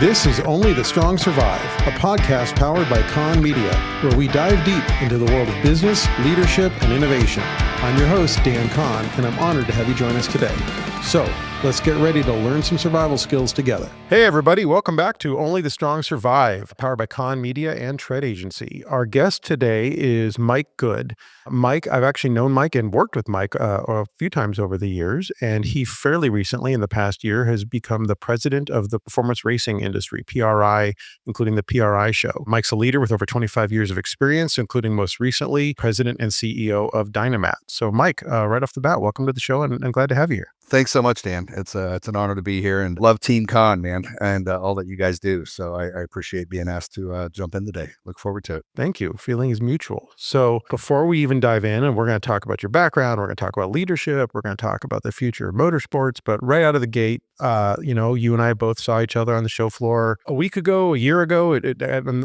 This is Only the Strong Survive, a podcast powered by Kahn Media, where we dive deep into the world of business, leadership, and innovation. I'm your host, Dan Kahn, and I'm honored to have you join us today. So, let's get ready to learn some survival skills together. Hey everybody, welcome back to Only the Strong Survive, powered by Kahn Media and Tread Agency. Our guest today is Mike Good. Mike, I've actually known Mike and worked with Mike a few times over the years, and he fairly recently, in the past year, has become the president of the performance racing industry, PRI, including the PRI Show. Mike's a leader with over 25 years of experience, including most recently, president and CEO of Dynamat. So Mike, right off the bat, welcome to the show, and I'm glad to have you here. Thanks so much, Dan. It's an honor to be here and love Team Kahn, man, and all that you guys do. So I appreciate being asked to jump in today. Look forward to it. Thank you. Feeling is mutual. So before we even dive in, and we're going to talk about your background, we're going to talk about leadership, we're going to talk about the future of motorsports, but right out of the gate, you and I both saw each other on the show floor a week ago, a year ago.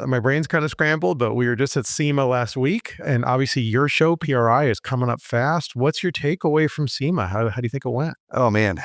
My brain's kind of scrambled, but we were just at SEMA last week, and obviously your show, PRI, is coming up fast. What's your takeaway from SEMA? How do you think it went? Oh, man.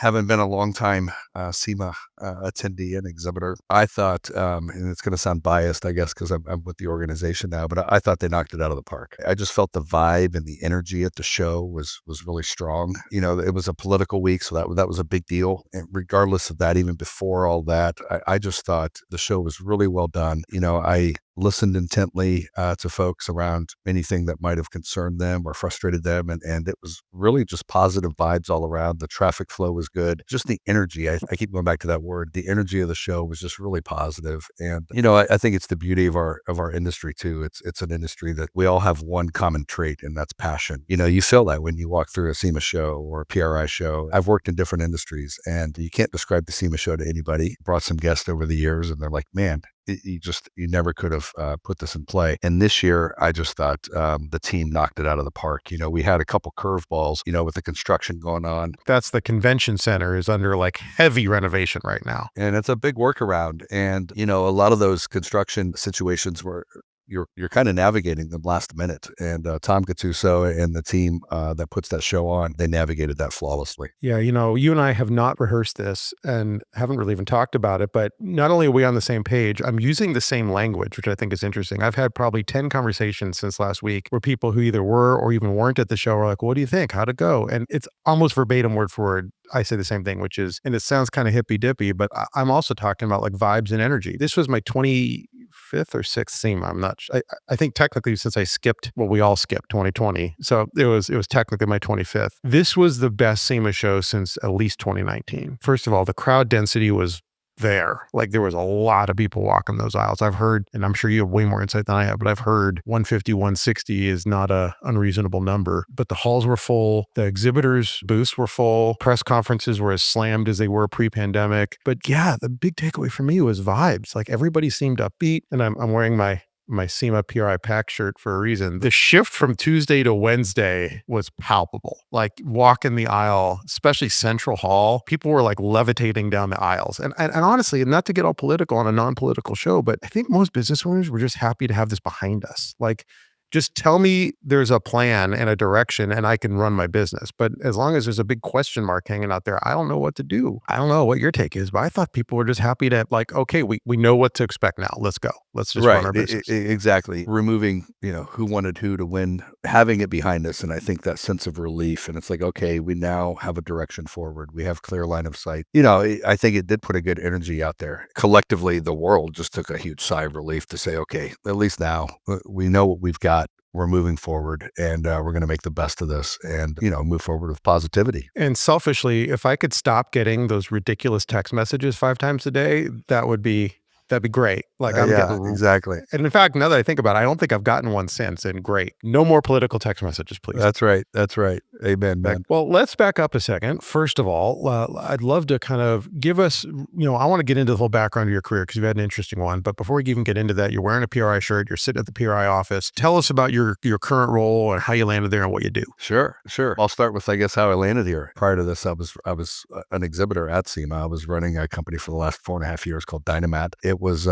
Having been a long time SEMA attendee and exhibitor, I thought, and it's going to sound biased, I guess, because I'm with the organization now, but I thought they knocked it out of the park. I just felt the vibe and the energy at the show was really strong. You know, it was a political week, so that was a big deal. And regardless of that, even before all that, I just thought the show was really well done. You know, I listened intently to folks around anything that might have concerned them or frustrated them. And it was really just positive vibes all around. The traffic flow was good. Just the energy. I keep going back to that word. The energy of the show was just really positive. And, you know, I think it's the beauty of our industry too. It's an industry that we all have one common trait, and that's passion. You know, you feel that when you walk through a SEMA show or a PRI show. I've worked in different industries, and you can't describe the SEMA show to anybody. Brought some guests over the years, and they're like, man, you never could have put this in play. And this year, I just thought the team knocked it out of the park. You know, we had a couple curveballs, you know, with the construction going on. That's the convention center is under like heavy renovation right now. And it's a big workaround. And, you know, a lot of those construction situations were you're kind of navigating them last minute. And Tom Gattuso and the team that puts that show on, they navigated that flawlessly. Yeah, you know, you and I have not rehearsed this and haven't really even talked about it, but not only are we on the same page, I'm using the same language, which I think is interesting. I've had probably 10 conversations since last week where people who either were or even weren't at the show are like, what do you think? How'd it go? And it's almost verbatim word for word. I say the same thing, which is, and it sounds kind of hippy dippy, but I'm also talking about like vibes and energy. This was my 25th or 6th SEMA. I'm not sure. I think technically since I skipped, well, we all skipped 2020. So it was technically my 25th. This was the best SEMA show since at least 2019. First of all, the crowd density was there. Like there was a lot of people walking those aisles. I've heard, and I'm sure you have way more insight than I have, but I've heard 150, 160 is not a unreasonable number. But the halls were full. The exhibitors' booths were full. Press conferences were as slammed as they were pre-pandemic. But yeah, the big takeaway for me was vibes. Like everybody seemed upbeat, and I'm wearing my SEMA PRI pack shirt for a reason. The shift from Tuesday to Wednesday was palpable. Like walking the aisle, especially Central Hall, people were like levitating down the aisles. And honestly, not to get all political on a non-political show, but I think most business owners were just happy to have this behind us. Like, just tell me there's a plan and a direction and I can run my business. But as long as there's a big question mark hanging out there, I don't know what to do. I don't know what your take is, but I thought people were just happy to like, okay, we know what to expect now. Let's go. Let's just run our business. Exactly. Removing, you know, who wanted who to win, having it behind us. And I think that sense of relief, and it's like, okay, we now have a direction forward. We have clear line of sight. You know, I think it did put a good energy out there. Collectively, the world just took a huge sigh of relief to say, okay, at least now we know what we've got. We're moving forward, and we're going to make the best of this and, you know, move forward with positivity. And selfishly, if I could stop getting those ridiculous text messages 5 times a day, that'd be great. Like I'm getting exactly. And in fact, now that I think about it, I don't think I've gotten one since. And great, no more political text messages, please. That's right. Amen, man. Well, let's back up a second. First of all, I'd love to kind of give us, you know, I want to get into the whole background of your career because you've had an interesting one. But before we even get into that, you're wearing a PRI shirt. You're sitting at the PRI office. Tell us about your current role and how you landed there and what you do. Sure. I'll start with, I guess, how I landed here. Prior to this, I was an exhibitor at SEMA. I was running a company for the last 4.5 years called Dynamat. It was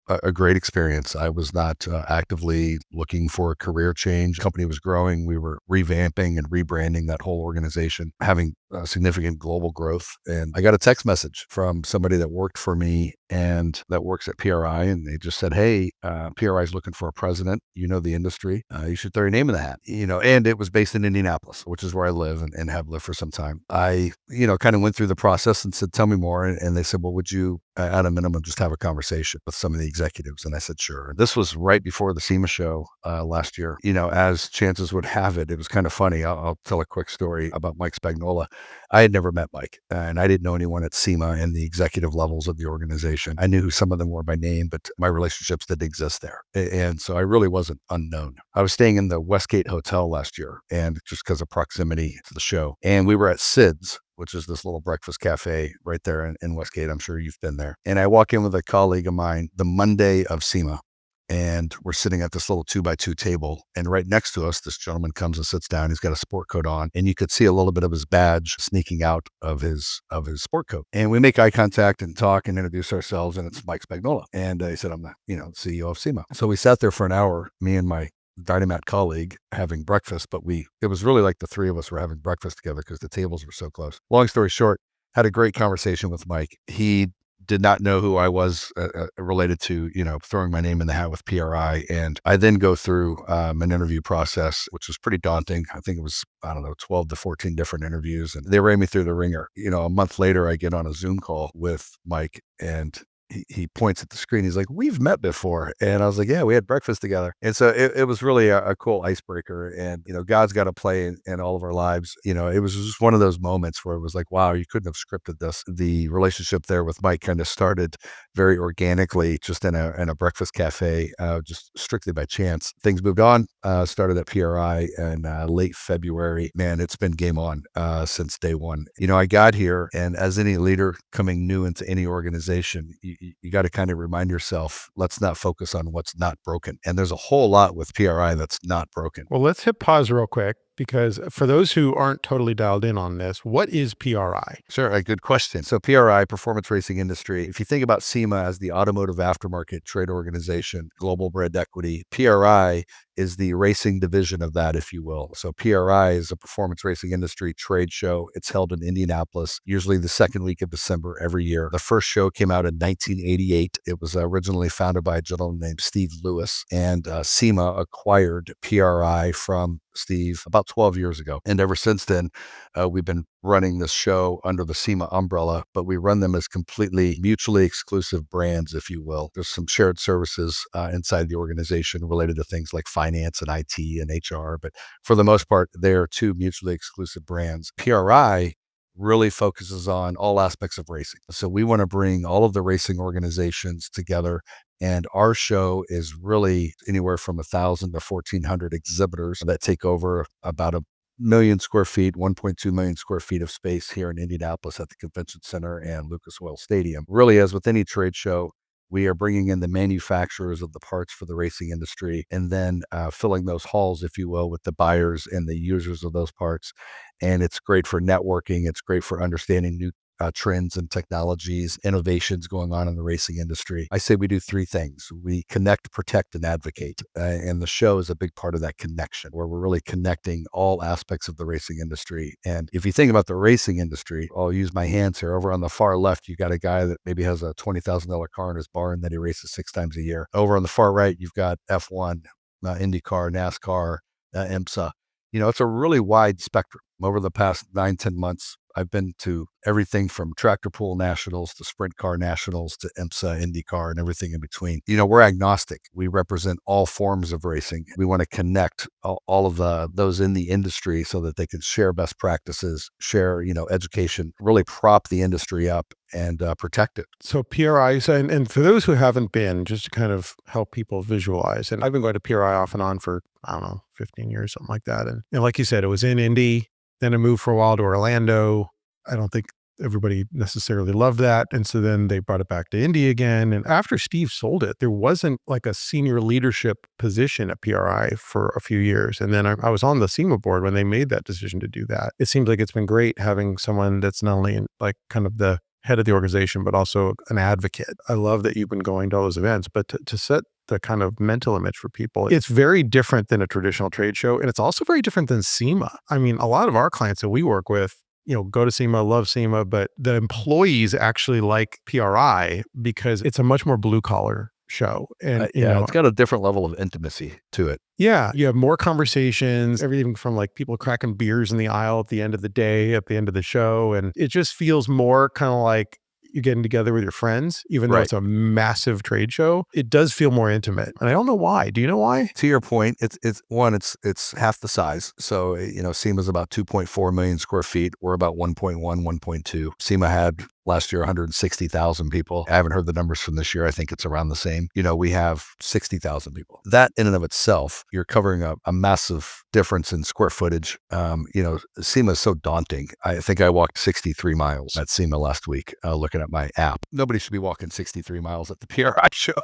a great experience. I was not actively looking for a career change. The company was growing. We were revamping and rebranding that whole organization, having significant global growth. And I got a text message from somebody that worked for me and that works at PRI. And they just said, hey, PRI is looking for a president. You know the industry. You should throw your name in the hat. And it was based in Indianapolis, which is where I live and have lived for some time. I, kind of went through the process and said, tell me more. And they said, well, would you, at a minimum, just have a conversation with some of the executives? And I said, sure. This was right before the SEMA show last year. As chances would have it, it was kind of funny. I'll tell a quick story about Mike Spagnola. I had never met Mike, and I didn't know anyone at SEMA and the executive levels of the organization. I knew who some of them were by name, but my relationships didn't exist there. And so I really wasn't unknown. I was staying in the Westgate Hotel last year, and just because of proximity to the show. And we were at Sid's, which is this little breakfast cafe right there in Westgate. I'm sure you've been there. And I walk in with a colleague of mine the Monday of SEMA, and we're sitting at this little 2x2 table. And right next to us, this gentleman comes and sits down. He's got a sport coat on, and you could see a little bit of his badge sneaking out of his sport coat. And we make eye contact and talk and introduce ourselves, and it's Mike Spagnola. And he said, I'm the CEO of SEMA. So we sat there for an hour, me and my Dynamat colleague, having breakfast, but it was really like the three of us were having breakfast together because the tables were so close. Long story short, had a great conversation with Mike. He did not know who I was related to, throwing my name in the hat with PRI. And I then go through an interview process, which was pretty daunting. I think it was, 12 to 14 different interviews, and they ran me through the ringer. A month later, I get on a Zoom call with Mike, and he points at the screen. He's like, we've met before. And I was like, yeah, we had breakfast together. And so it was really a cool icebreaker. And, God's got to play in all of our lives. It was just one of those moments where it was like, wow, you couldn't have scripted this. The relationship there with Mike kind of started very organically, just in a breakfast cafe, just strictly by chance. Things moved on, started at PRI in late February. Man, it's been game on since day one. I got here, and as any leader coming new into any organization, you got to kind of remind yourself, let's not focus on what's not broken. And there's a whole lot with PRI that's not broken. Well, let's hit pause real quick, because for those who aren't totally dialed in on this, what is PRI? Sure, a good question. So PRI, Performance Racing Industry, if you think about SEMA as the automotive aftermarket trade organization, global brand equity, PRI is the racing division of that, if you will. So PRI is a performance racing industry trade show. It's held in Indianapolis, usually the second week of December every year. The first show came out in 1988. It was originally founded by a gentleman named Steve Lewis, and SEMA acquired PRI from Steve about 12 years ago. And ever since then, we've been running this show under the SEMA umbrella, but we run them as completely mutually exclusive brands, if you will. There's some shared services inside the organization related to things like finance and IT and HR, but for the most part, they're two mutually exclusive brands. PRI really focuses on all aspects of racing. So we want to bring all of the racing organizations together. And our show is really anywhere from 1,000 to 1,400 exhibitors that take over about 1,000,000 square feet, 1.2 million square feet of space here in Indianapolis at the Convention Center and Lucas Oil Stadium. Really, as with any trade show, we are bringing in the manufacturers of the parts for the racing industry, and then filling those halls, if you will, with the buyers and the users of those parts. And it's great for networking. It's great for understanding new trends and technologies, innovations going on in the racing industry. I say we do three things. We connect, protect, and advocate. And the show is a big part of that connection, where we're really connecting all aspects of the racing industry. And if you think about the racing industry, I'll use my hands here. Over on the far left, you got a guy that maybe has a $20,000 car in his barn that he races 6 times a year. Over on the far right, you've got F1, IndyCar, NASCAR, IMSA. It's a really wide spectrum. Over the past 9-10 months, I've been to everything from tractor pull nationals to sprint car nationals to IMSA, IndyCar, and everything in between. We're agnostic. We represent all forms of racing. We want to connect all of those in the industry so that they can share best practices, share, education, really prop the industry up and protect it. So PRI, and for those who haven't been, just to kind of help people visualize, and I've been going to PRI off and on for, 15 years, something like that. And like you said, it was in Indy. Then I moved for a while to Orlando. I don't think everybody necessarily loved that. And so then they brought it back to Indy again. And after Steve sold it, there wasn't like a senior leadership position at PRI for a few years. And then I was on the SEMA board when they made that decision to do that. It seems like it's been great having someone that's not only in like kind of the head of the organization, but also an advocate. I love that you've been going to all those events, but to set the kind of mental image for people, it's very different than a traditional trade show. And it's also very different than SEMA. I mean, a lot of our clients that we work with, go to SEMA, love SEMA, but the employees actually like PRI because it's a much more blue collar show. And, Yeah, it's got a different level of intimacy to it. yeah, you have more conversations, everything from like people cracking beers in the aisle at the end of the day, at the end of the show. And it just feels more kind of like you're getting together with your friends, even though Right. it's a massive trade show. It does feel more intimate. And I don't know why. Do you know why? To your point, it's half the size. So, SEMA's about 2.4 million square feet. We're about 1.1, 1.2. SEMA had last year 160,000 people. I haven't heard the numbers from this year. I think it's around the same. We have 60,000 people. That in and of itself, you're covering a massive difference in square footage. SEMA is so daunting. I think I walked 63 miles at SEMA last week, looking at my app. Nobody should be walking 63 miles at the PRI show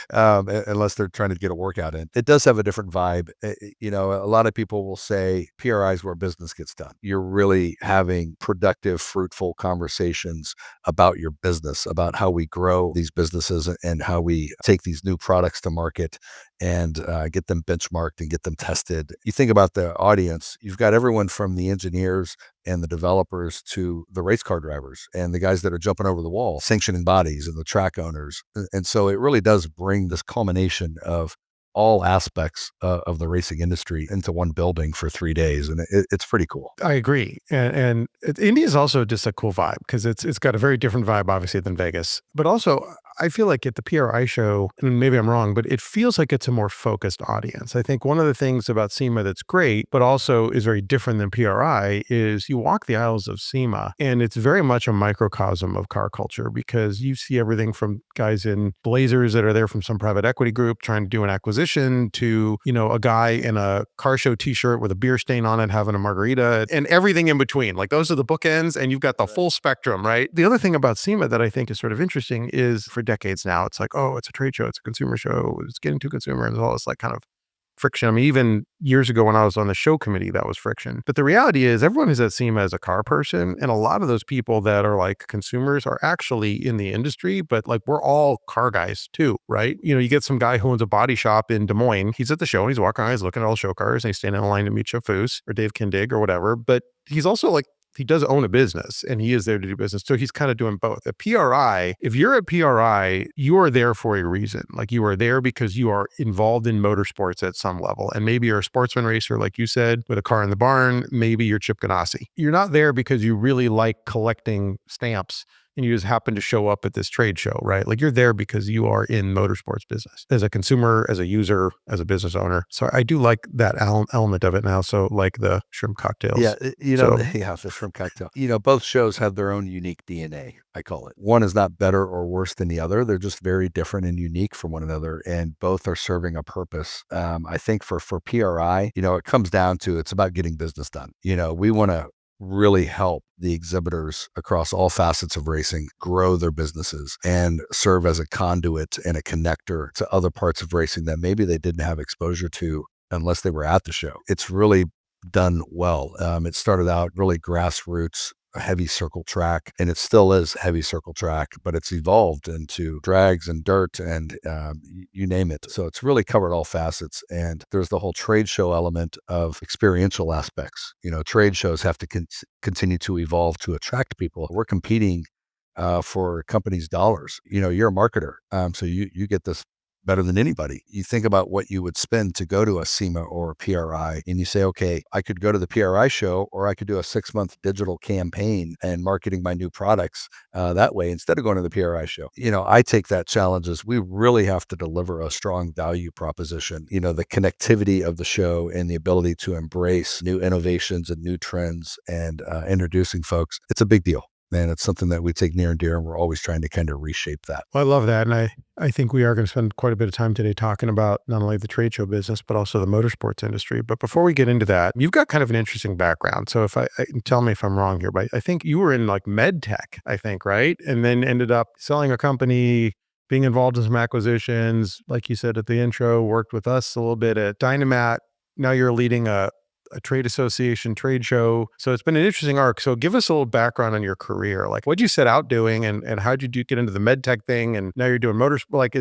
unless they're trying to get a workout in. It does have a different vibe. A lot of people will say PRI is where business gets done. You're really having productive, fruitful conversations about your business, about how we grow these businesses and how we take these new products to market and get them benchmarked and get them tested. You think about the audience, you've got everyone from the engineers and the developers to the race car drivers and the guys that are jumping over the wall, sanctioning bodies and the track owners. And so it really does bring this culmination of all aspects of the racing industry into one building for 3 days. And it's pretty cool. I agree. And India is also just a cool vibe because it's got a very different vibe, obviously, than Vegas. But also, I feel like at the PRI show, and maybe I'm wrong, but it feels like it's a more focused audience. I think one of the things about SEMA that's great, but also is very different than PRI, is you walk the aisles of SEMA and it's very much a microcosm of car culture because you see everything from guys in blazers that are there from some private equity group trying to do an acquisition to, a guy in a car show t-shirt with a beer stain on it having a margarita and everything in between. Like those are the bookends and you've got the full spectrum, right? The other thing about SEMA that I think is sort of interesting is for decades now, it's like, oh, it's a trade show, it's a consumer show, it's getting to consumer, and all this like kind of friction. I mean, even years ago when I was on the show committee, that was friction. But the reality is everyone who's at SEMA is a car person. And a lot of those people that are like consumers are actually in the industry, but like we're all car guys too, right? You get some guy who owns a body shop in Des Moines. He's at the show and he's walking around, he's looking at all the show cars and he's standing in line to meet Chip Foose or Dave Kindig or whatever. But he's also like, he does own a business and he is there to do business. So he's kind of doing both. At PRI, if you're at PRI, you are there for a reason. Like you are there because you are involved in motorsports at some level. And maybe you're a sportsman racer, like you said, with a car in the barn. Maybe you're Chip Ganassi. You're not there because you really like collecting stamps and you just happen to show up at this trade show, right? Like you're there because you are in motorsports business as a consumer, as a user, as a business owner. So I do like that element of it now. So like the shrimp cocktails. Yeah, So- yeah, the shrimp cocktail. Both shows have their own unique DNA, I call it. One is not better or worse than the other. They're just very different and unique from one another, and both are serving a purpose. I think for PRI, it comes down to it's about getting business done. We want to really help the exhibitors across all facets of racing grow their businesses and serve as a conduit and a connector to other parts of racing that maybe they didn't have exposure to unless they were at the show. It's really done well. It started out really grassroots, a heavy circle track, and it still is heavy circle track, but it's evolved into drags and dirt and you name it. So it's really covered all facets. And there's the whole trade show element of experiential aspects. Trade shows have to continue to evolve to attract people. We're competing for companies' dollars. You're a marketer, so you get this better than anybody. You think about what you would spend to go to a SEMA or a PRI, and you say, okay, I could go to the PRI show, or I could do a 6-month digital campaign and marketing my new products that way instead of going to the PRI show. I take that challenge as we really have to deliver a strong value proposition. The connectivity of the show and the ability to embrace new innovations and new trends and introducing folks. It's a big deal. And it's something that we take near and dear, and we're always trying to kind of reshape that. Well, I love that. And I think we are going to spend quite a bit of time today talking about not only the trade show business, but also the motorsports industry. But before we get into that, you've got kind of an interesting background. So if I tell me if I'm wrong here, but I think you were in like med tech, I think, right? And then ended up selling a company, being involved in some acquisitions. Like you said at the intro, worked with us a little bit at Dynamat. Now you're leading a a trade association, trade show. So it's been an interesting arc. So give us a little background on your career. Like what'd you set out doing and how'd you get into the med tech thing? And now you're doing motorsport. Like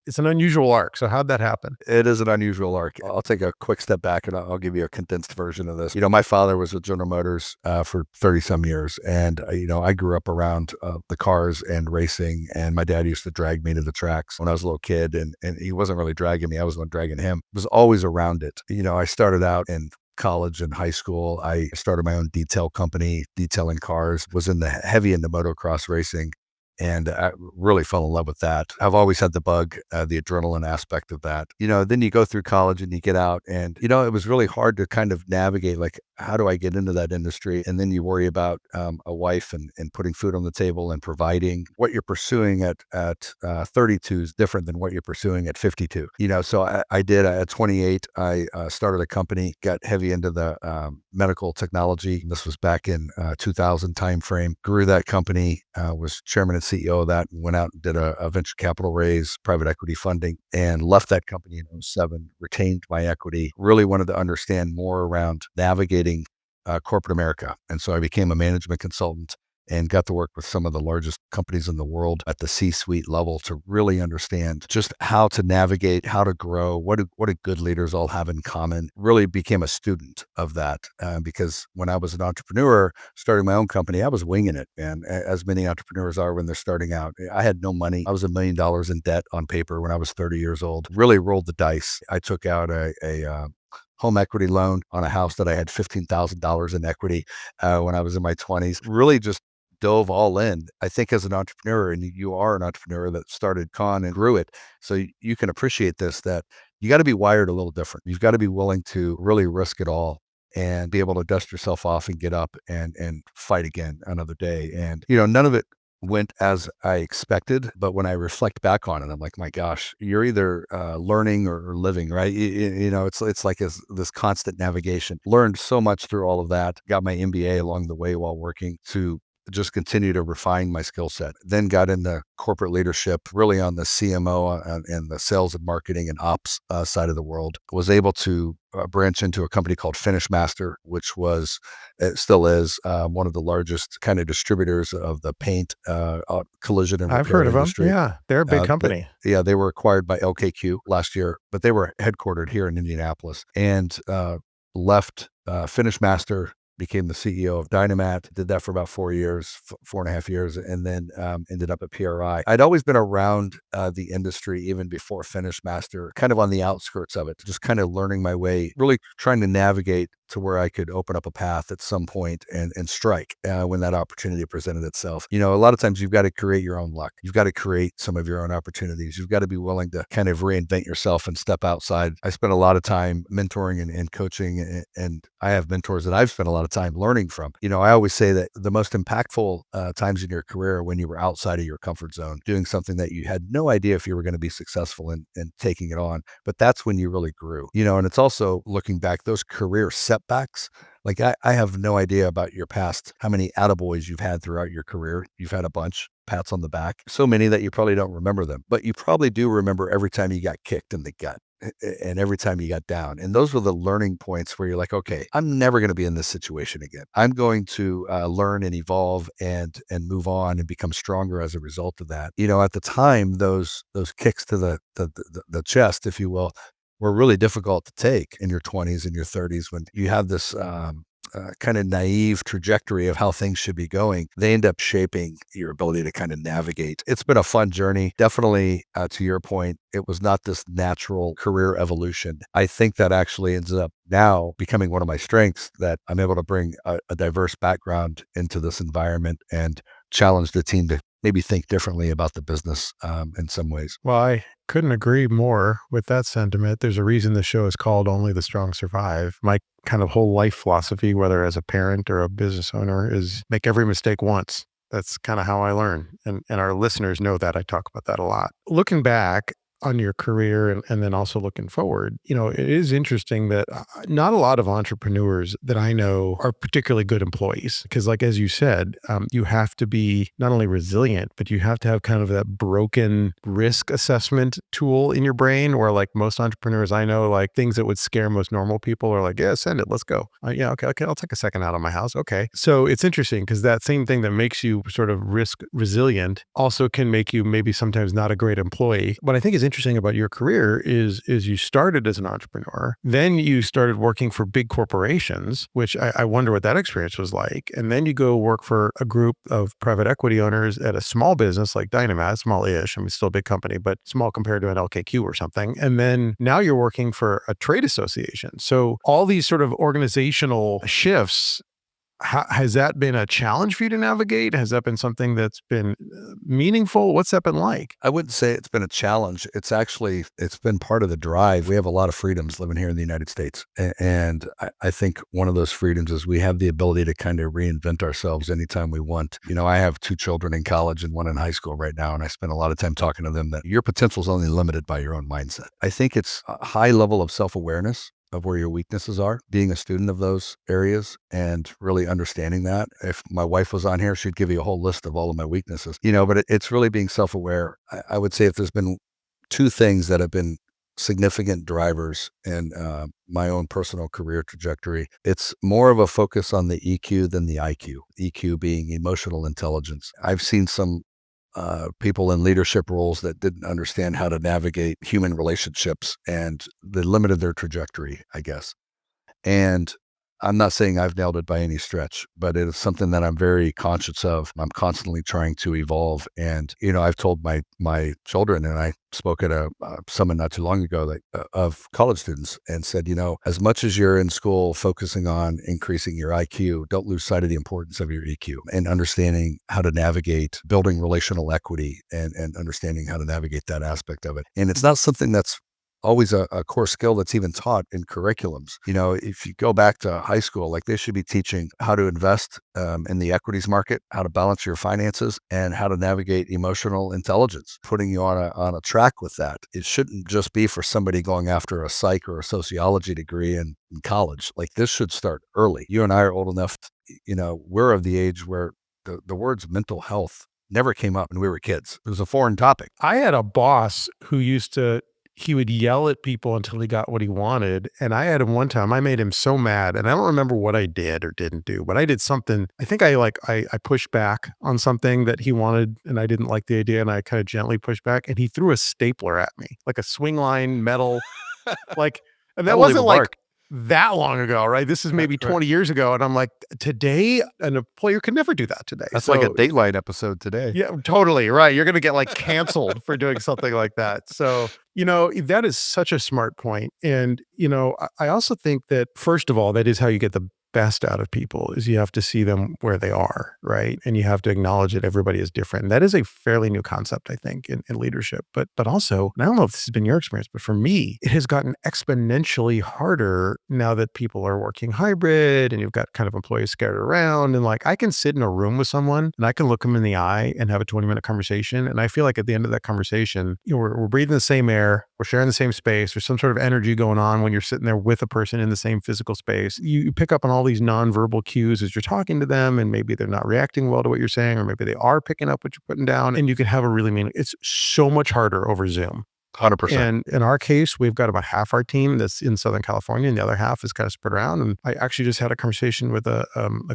it's an unusual arc. So how'd that happen? It is an unusual arc. I'll take a quick step back and I'll give you a condensed version of this. My father was with General Motors for 30 some years. And, I grew up around the cars and racing. And my dad used to drag me to the tracks when I was a little kid. And he wasn't really dragging me. I was the one dragging him. Was always around it. I started out in college and high school. I started my own detail company, detailing cars, was heavy into motocross racing. And I really fell in love with that. I've always had the bug, the adrenaline aspect of that. Then you go through college and you get out and, it was really hard to kind of navigate, like, how do I get into that industry? And then you worry about a wife and putting food on the table and providing. What you're pursuing at 32 is different than what you're pursuing at 52. So I did at 28, I started a company, got heavy into the medical technology. This was back in 2000 timeframe. Grew that company, was chairman and CEO of that, and went out and did a venture capital raise, private equity funding, and left that company in '07, retained my equity, really wanted to understand more around navigating corporate America. And so I became a management consultant and got to work with some of the largest companies in the world at the C-suite level to really understand just how to navigate, how to grow, what do good leaders all have in common. Really became a student of that because when I was an entrepreneur starting my own company, I was winging it, and as many entrepreneurs are when they're starting out. I had no money. I was $1 million in debt on paper when I was 30 years old. Really rolled the dice. I took out a home equity loan on a house that I had $15,000 in equity when I was in my 20s. Really just dove all in. I think as an entrepreneur, and you are an entrepreneur that started Kahn and grew it, so you can appreciate this, that you got to be wired a little different. You've got to be willing to really risk it all and be able to dust yourself off and get up and fight again another day. And, none of it went as I expected, but when I reflect back on it, I'm like, my gosh, you're either learning or living, right? It's like this constant navigation. Learned so much through all of that. Got my MBA along the way while working to just continue to refine my skill set. Then got into corporate leadership, really on the CMO and the sales and marketing and ops side of the world. Was able to branch into a company called FinishMaster, which was, it still is, one of the largest kind of distributors of the paint, collision and I've repair heard of them. industry. Yeah. They're a big Uh, but, company. yeah, they were acquired by LKQ last year, but they were headquartered here in Indianapolis, and left FinishMaster, became the CEO of Dynamat, did that for about 4 years, 4.5 years, and then ended up at PRI. I'd always been around the industry even before FinishMaster, kind of on the outskirts of it, just kind of learning my way, really trying to navigate to where I could open up a path at some point and strike when that opportunity presented itself. A lot of times you've got to create your own luck. You've got to create some of your own opportunities. You've got to be willing to kind of reinvent yourself and step outside. I spent a lot of time mentoring and coaching, and I have mentors that I've spent a lot of time learning from. I always say that the most impactful times in your career are when you were outside of your comfort zone, doing something that you had no idea if you were going to be successful in taking it on. But that's when you really grew. And it's also looking back, those career setbacks. Like I have no idea about your past, how many attaboys you've had throughout your career. You've had a bunch, pats on the back, so many that you probably don't remember them, but you probably do remember every time you got kicked in the gut and every time you got down. And those were the learning points where you're like, okay, I'm never going to be in this situation again. I'm going to learn and evolve and move on and become stronger as a result of that. At the time, those kicks to the chest, if you will, were really difficult to take in your 20s and your 30s when you have this kind of naive trajectory of how things should be going. They end up shaping your ability to kind of navigate. It's been a fun journey. Definitely, to your point, it was not this natural career evolution. I think that actually ends up now becoming one of my strengths, that I'm able to bring a diverse background into this environment and challenge the team to maybe think differently about the business in some ways. Well, I couldn't agree more with that sentiment. There's a reason the show is called Only the Strong Survive. My kind of whole life philosophy, whether as a parent or a business owner, is make every mistake once. That's kind of how I learn. And our listeners know that. I talk about that a lot. Looking back, on your career and then also looking forward, it is interesting that not a lot of entrepreneurs that I know are particularly good employees because, like, as you said, you have to be not only resilient, but you have to have kind of that broken risk assessment tool in your brain where, like, most entrepreneurs I know, like, things that would scare most normal people are like, yeah, send it, let's go. Yeah, okay, I'll take a second out of my house. Okay. So it's interesting because that same thing that makes you sort of risk resilient also can make you maybe sometimes not a great employee. What I think is interesting about your career is you started as an entrepreneur, then you started working for big corporations, which I wonder what that experience was like. And then you go work for a group of private equity owners at a small business like Dynamat, small-ish. I mean, still a big company, but small compared to an LKQ or something. And then now you're working for a trade association. So all these sort of organizational shifts, has that been a challenge for you to navigate? Has that been something that's been meaningful? What's that been like? I wouldn't say it's been a challenge. It's been part of the drive. We have a lot of freedoms living here in the United States. And I think one of those freedoms is we have the ability to kind of reinvent ourselves anytime we want. I have 2 children in college and 1 in high school right now. And I spend a lot of time talking to them that your potential is only limited by your own mindset. I think it's a high level of self-awareness of where your weaknesses are, being a student of those areas and really understanding that. If my wife was on here, she'd give you a whole list of all of my weaknesses, but it's really being self-aware. I would say if there's been 2 things that have been significant drivers in my own personal career trajectory, it's more of a focus on the EQ than the IQ. EQ being emotional intelligence. I've seen some people in leadership roles that didn't understand how to navigate human relationships and they limited their trajectory, I guess. And I'm not saying I've nailed it by any stretch, but it is something that I'm very conscious of. I'm constantly trying to evolve. And, I've told my children, and I spoke at a summit not too long ago of college students and said, as much as you're in school focusing on increasing your IQ, don't lose sight of the importance of your EQ and understanding how to navigate building relational equity and understanding how to navigate that aspect of it. And it's not something that's always a core skill that's even taught in curriculums. If you go back to high school, like they should be teaching how to invest in the equities market, how to balance your finances, and how to navigate emotional intelligence, putting you on a track with that. It shouldn't just be for somebody going after a psych or a sociology degree in college. Like this should start early. You and I are old enough, we're of the age where the words mental health never came up when we were kids. It was a foreign topic. I had a boss who he would yell at people until he got what he wanted. And I had him one time, I made him so mad. And I don't remember what I did or didn't do, but I did something. I think I pushed back on something that he wanted and I didn't like the idea. And I kind of gently pushed back and he threw a stapler at me, like a swing line metal, like, and that That will leave a wasn't like mark. that long ago, right? This is maybe Right. 20 years ago. And I'm like, today, an employer could never do that today. That's like a Dateline episode today. Yeah, totally, right. You're gonna get, like, canceled for doing something like that. So, that is such a smart point. And, I also think that, first of all, that is how you get the best out of people, is you have to see them where they are, right? And you have to acknowledge that everybody is different. That is a fairly new concept, I think, in leadership. But also, and I don't know if this has been your experience, but for me, it has gotten exponentially harder now that people are working hybrid and you've got kind of employees scattered around. And, like, I can sit in a room with someone and I can look them in the eye and have a 20-minute conversation. And I feel like at the end of that conversation, we're breathing the same air, we're sharing the same space. There's some sort of energy going on when you're sitting there with a person in the same physical space. You pick up on all these nonverbal cues as you're talking to them, and maybe they're not reacting well to what you're saying, or maybe they are picking up what you're putting down, and you can have a really it's so much harder over Zoom. 100%. And in our case, we've got about half our team that's in Southern California and the other half is kind of spread around. And I actually just had a conversation with a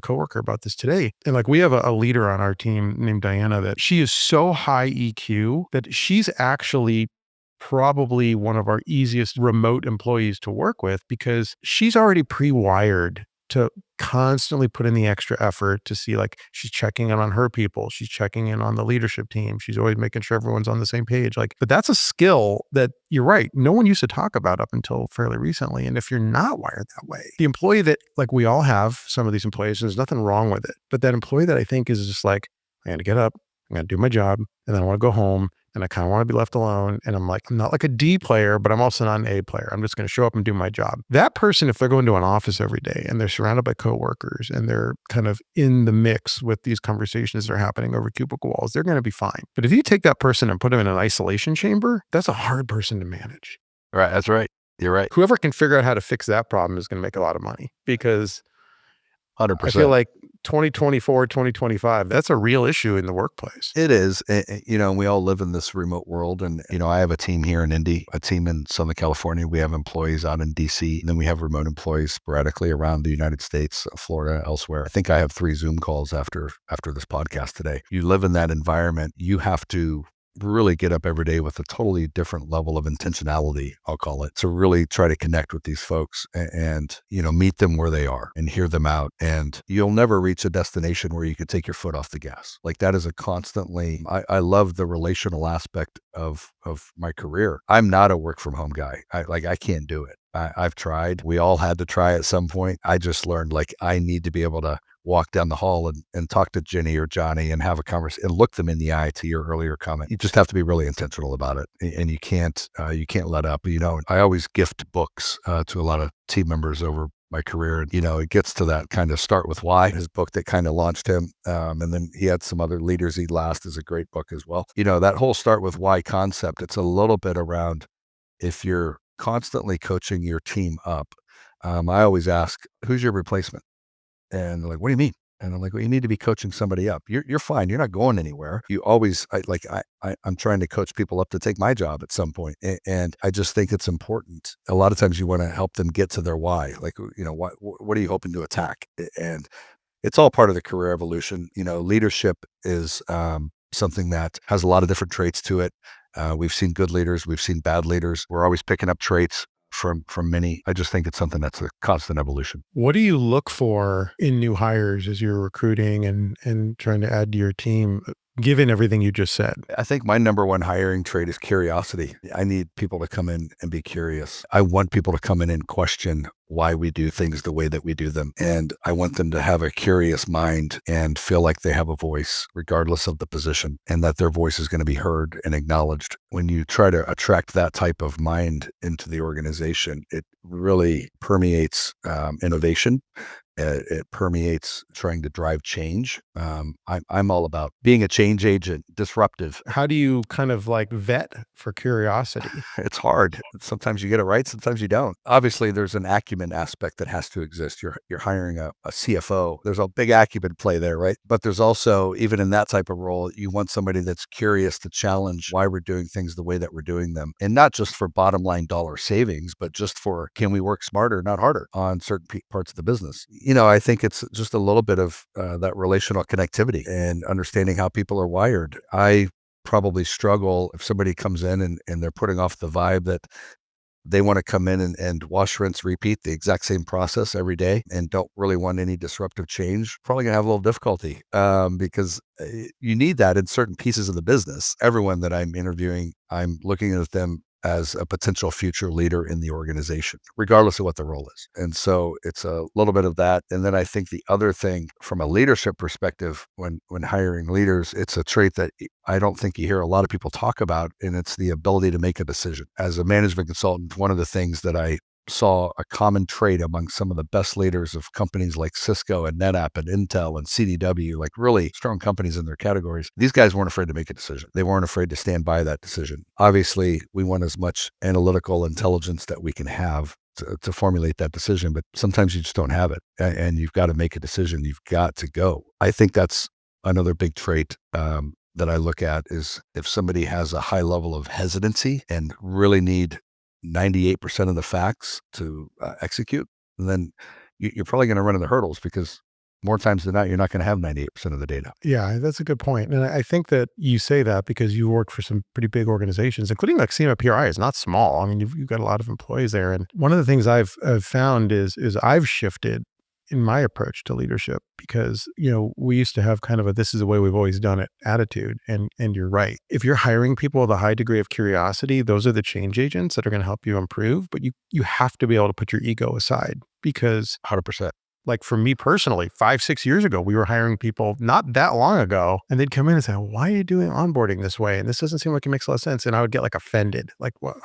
coworker about this today. And, like, we have a leader on our team named Diana that she is so high EQ that she's actually probably one of our easiest remote employees to work with because she's already pre-wired to constantly put in the extra effort to see, like, she's checking in on her people. She's checking in on the leadership team. She's always making sure everyone's on the same page. Like, but that's a skill that, you're right, no one used to talk about up until fairly recently. And if you're not wired that way, the employee that, like, we all have some of these employees, there's nothing wrong with it. But that employee that I think is just like, I got to get up, I'm going to do my job, and then I want to go home and I kind of want to be left alone. And I'm like, I'm not like a D player, but I'm also not an A player. I'm just going to show up and do my job. That person, if they're going to an office every day and they're surrounded by coworkers and they're kind of in the mix with these conversations that are happening over cubicle walls, they're going to be fine. But if you take that person and put them in an isolation chamber, that's a hard person to manage. Right. That's right. You're right. Whoever can figure out how to fix that problem is going to make a lot of money, because I feel 100%. like 2024, 2025, that's a real issue in the workplace. It is, and we all live in this remote world, and I have a team here in Indy, a team in Southern California. We have employees out in DC, and then we have remote employees sporadically around the United States, Florida, elsewhere. I think I have 3 Zoom calls after this podcast today. You live in that environment. You have to really get up every day with a totally different level of intentionality, I'll call it, to really try to connect with these folks and meet them where they are and hear them out. And you'll never reach a destination where you can take your foot off the gas. Like, that is a constantly, I love the relational aspect of my career. I'm not a work from home guy. I can't do it. I've tried. We all had to try at some point. I just learned, like, I need to be able to walk down the hall and talk to Jenny or Johnny and have a conversation and look them in the eye, to your earlier comment. You just have to be really intentional about it, and you can't let up. I always gift books to a lot of team members over my career. And, it gets to that kind of Start With Why, his book that kind of launched him. And then he had some other Leaders Eat Last is a great book as well. That whole Start With Why concept, it's a little bit around, if you're constantly coaching your team up, I always ask, who's your replacement? And they're like, what do you mean? And I'm like, well, you need to be coaching somebody up. You're fine. You're not going anywhere. You always, I'm trying to coach people up to take my job at some point. And I just think it's important. A lot of times you want to help them get to their why. Like, what are you hoping to attack? And it's all part of the career evolution. Leadership is something that has a lot of different traits to it. We've seen good leaders. We've seen bad leaders. We're always picking up traits from many. I just think it's something that's a constant evolution. What do you look for in new hires as you're recruiting and trying to add to your team, given everything you just said? I think my number one hiring trait is curiosity. I need people to come in and be curious. I want people to come in and question why we do things the way that we do them. And I want them to have a curious mind and feel like they have a voice, regardless of the position, and that their voice is going to be heard and acknowledged. When you try to attract that type of mind into the organization, it really permeates innovation. It permeates trying to drive change. I'm all about being a change agent, disruptive. How do you kind of like vet for curiosity? It's hard. Sometimes you get it right, sometimes you don't. Obviously, there's an acumen aspect that has to exist. You're hiring a CFO. There's a big acumen play there, right? But there's also, even in that type of role, you want somebody that's curious to challenge why we're doing things the way that we're doing them. And not just for bottom line dollar savings, but just for, can we work smarter, not harder on certain parts of the business? I think it's just a little bit of that relational connectivity and understanding how people are wired. I probably struggle if somebody comes in and they're putting off the vibe that they want to come in and wash, rinse, repeat the exact same process every day and don't really want any disruptive change. Probably going to have a little difficulty because you need that in certain pieces of the business. Everyone that I'm interviewing, I'm looking at them as a potential future leader in the organization, regardless of what the role is. And so it's a little bit of that. And then I think the other thing from a leadership perspective, when hiring leaders, it's a trait that I don't think you hear a lot of people talk about, and it's the ability to make a decision. As a management consultant, one of the things that I saw a common trait among some of the best leaders of companies like Cisco and NetApp and Intel and CDW, like really strong companies in their categories. These guys weren't afraid to make a decision. They weren't afraid to stand by that decision. Obviously, we want as much analytical intelligence that we can have to formulate that decision, but sometimes you just don't have it, and you've got to make a decision. You've got to go. I think that's another big trait that I look at, is if somebody has a high level of hesitancy and really need 98% of the facts to execute, then you're probably going to run into hurdles, because more times than not, you're not going to have 98% of the data. Yeah, that's a good point. And I think that you say that because you work for some pretty big organizations, including like SEMA PRI is not small. I mean, you've got a lot of employees there. And one of the things I've found is I've shifted in my approach to leadership, because, we used to have kind of a, this is the way we've always done it attitude. And you're right. If you're hiring people with a high degree of curiosity, those are the change agents that are going to help you improve. But you have to be able to put your ego aside, because 100%. Like for me personally, 5, 6 years ago, we were hiring people not that long ago, and they'd come in and say, "Why are you doing onboarding this way? And this doesn't seem like it makes a lot of sense." And I would get like offended, like, "What?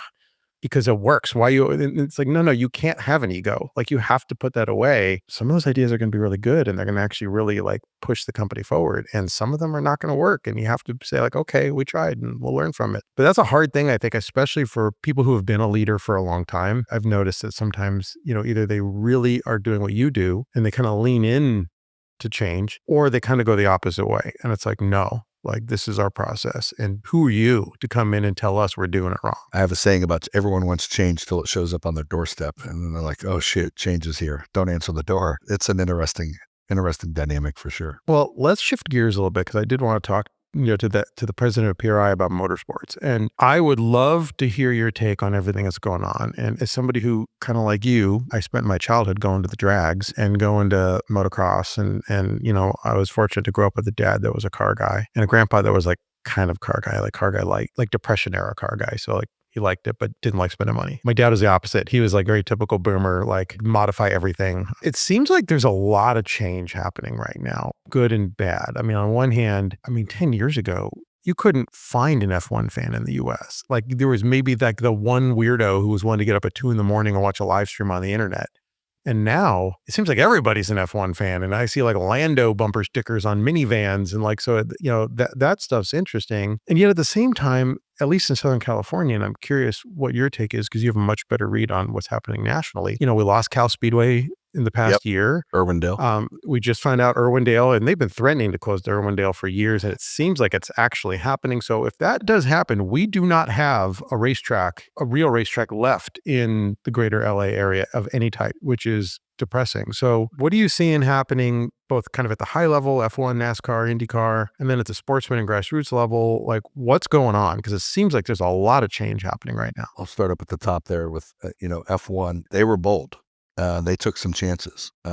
Because it works. Why you?" And it's like, no, you can't have an ego. Like you have to put that away. Some of those ideas are going to be really good and they're going to actually really like push the company forward. And some of them are not going to work. And you have to say like, okay, we tried and we'll learn from it. But that's a hard thing, I think, especially for people who have been a leader for a long time. I've noticed that sometimes, either they really are doing what you do and they kind of lean in to change, or they kind of go the opposite way. And it's like, no, like this is our process. And who are you to come in and tell us we're doing it wrong? I have a saying about everyone wants change till it shows up on their doorstep. And then they're like, oh shit, change is here. Don't answer the door. It's an interesting dynamic for sure. Well, let's shift gears a little bit because I did want to talk, to the president of PRI about motorsports, and I would love to hear your take on everything that's going on. And as somebody who kind of like you, I spent my childhood going to the drags and going to motocross, and I was fortunate to grow up with a dad that was a car guy and a grandpa that was like kind of car guy like Depression era car guy. So like he liked it, but didn't like spending money. My dad was the opposite. He was like very typical boomer, like modify everything. It seems like there's a lot of change happening right now, good and bad. I mean, on one hand, 10 years ago, you couldn't find an F1 fan in the US. Like there was maybe like the one weirdo who was willing to get up at 2 a.m. and watch a live stream on the internet. And now it seems like everybody's an F1 fan. And I see like Lando bumper stickers on minivans. And like, so, that stuff's interesting. And yet at the same time, at least in Southern California, and I'm curious what your take is because you have a much better read on what's happening nationally. We lost Cal Speedway in the Yep. past year. Irwindale. We just found out Irwindale, and they've been threatening to close the Irwindale for years, and it seems like it's actually happening. So if that does happen, we do not have a real racetrack left in the greater LA area of any type, which is depressing. So what are you seeing happening both kind of at the high level, F1, NASCAR, IndyCar, and then at the sportsman and grassroots level? Like what's going on? Because it seems like there's a lot of change happening right now. I'll start up at the top there with, F1. They were bold. They took some chances. They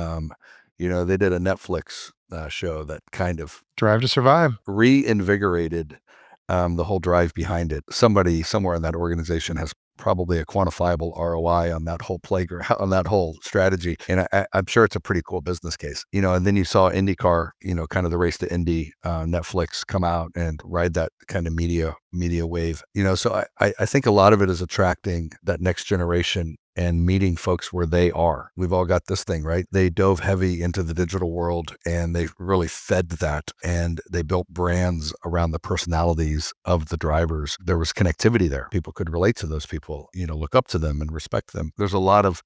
did a Netflix show that kind of Drive to Survive. reinvigorated the whole drive behind it. Somebody somewhere in that organization has probably a quantifiable ROI on that whole playground, on that whole strategy. And I'm sure it's a pretty cool business case, and then you saw IndyCar, kind of the race to Indy, Netflix come out and ride that kind of media wave, so I think a lot of it is attracting that next generation and meeting folks where they are. We've all got this thing, right? They dove heavy into the digital world and they really fed that and they built brands around the personalities of the drivers. There was connectivity there. People could relate to those people, look up to them and respect them. There's a lot of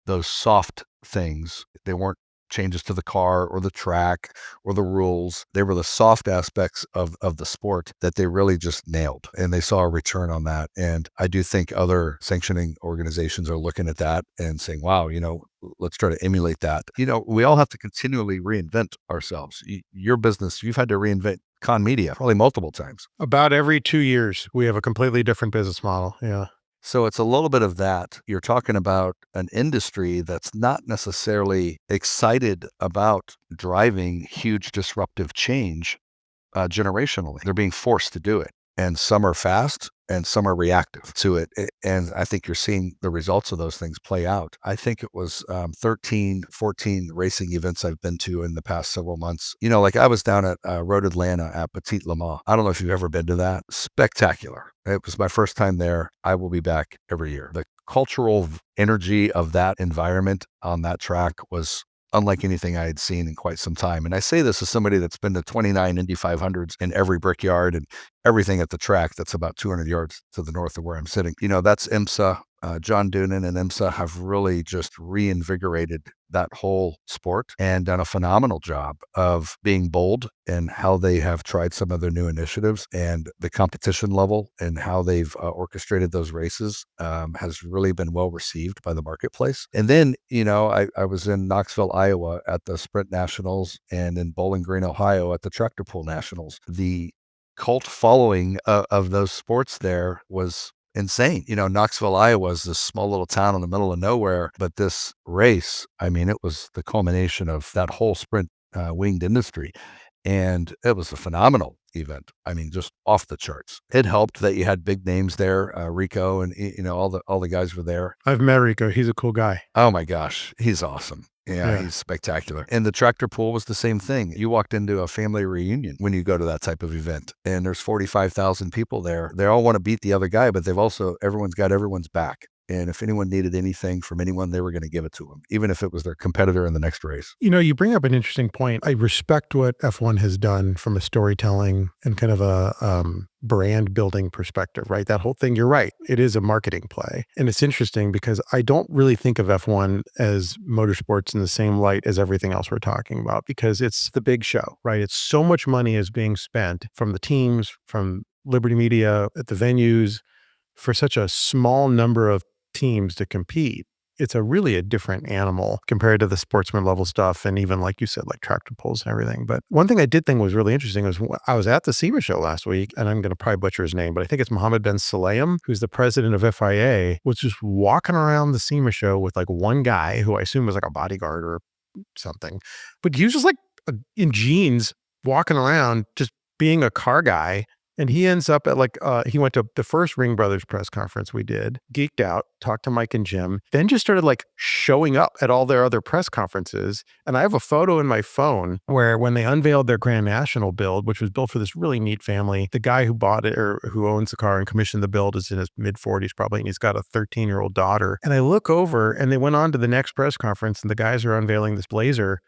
those soft things. They weren't changes to the car or the track or the rules. They were the soft aspects of the sport that they really just nailed, and they saw a return on that. And I do think other sanctioning organizations are looking at that and saying, wow, let's try to emulate that. We all have to continually reinvent ourselves. Your business, you've had to reinvent Con Media probably multiple times. About every 2 years, we have a completely different business model. Yeah. So it's a little bit of that. You're talking about an industry that's not necessarily excited about driving huge disruptive change generationally. They're being forced to do it. And some are fast and some are reactive to it. And I think you're seeing the results of those things play out. I think it was 13, 14 racing events I've been to in the past several months. Like I was down at Road Atlanta at Petit Le Mans. I don't know if you've ever been to that. Spectacular. It was my first time there. I will be back every year. The cultural energy of that environment on that track was unlike anything I had seen in quite some time. And I say this as somebody that's been to 29 Indy 500s in every brickyard and everything at the track that's about 200 yards to the north of where I'm sitting. That's IMSA. John Doonan and IMSA have really just reinvigorated that whole sport and done a phenomenal job of being bold in how they have tried some of their new initiatives, and the competition level and how they've orchestrated those races has really been well received by the marketplace. And then, I was in Knoxville, Iowa at the Sprint Nationals and in Bowling Green, Ohio at the Tractor Pull Nationals. The cult following of those sports there was insane. Knoxville, Iowa is this small little town in the middle of nowhere, but this race, it was the culmination of that whole sprint winged industry. And it was a phenomenal event. I mean, just off the charts. It helped that you had big names there, Rico, and all the guys were there. I've met Rico. He's a cool guy. Oh my gosh, he's awesome. Yeah, Yeah. he's spectacular. And the tractor pool was the same thing. You walked into a family reunion when you go to that type of event, and there's 45,000 people there. They all want to beat the other guy, but everyone's got everyone's back. And if anyone needed anything from anyone, they were going to give it to them, even if it was their competitor in the next race. You bring up an interesting point. I respect what F1 has done from a storytelling and kind of a brand building perspective, right? That whole thing, you're right. It is a marketing play. And it's interesting because I don't really think of F1 as motorsports in the same light as everything else we're talking about, because it's the big show, right? It's so much money is being spent from the teams, from Liberty Media at the venues for such a small number of teams to compete. It's really a different animal compared to the sportsman level stuff. And even like you said, like tractor pulls and everything. But one thing I did think was really interesting was I was at the SEMA show last week, and I'm going to probably butcher his name, but I think it's Mohammed Ben Sulayem, who's the president of FIA, was just walking around the SEMA show with like one guy who I assume was like a bodyguard or something, but he was just like in jeans walking around, just being a car guy. And he ends up at he went to the first Ring Brothers press conference we did, geeked out, talked to Mike and Jim, then just started like showing up at all their other press conferences. And I have a photo in my phone where when they unveiled their Grand National build, which was built for this really neat family, the guy who bought it or who owns the car and commissioned the build is in his mid 40s probably, and he's got a 13-year-old daughter. And I look over and they went on to the next press conference and the guys are unveiling this Blazer.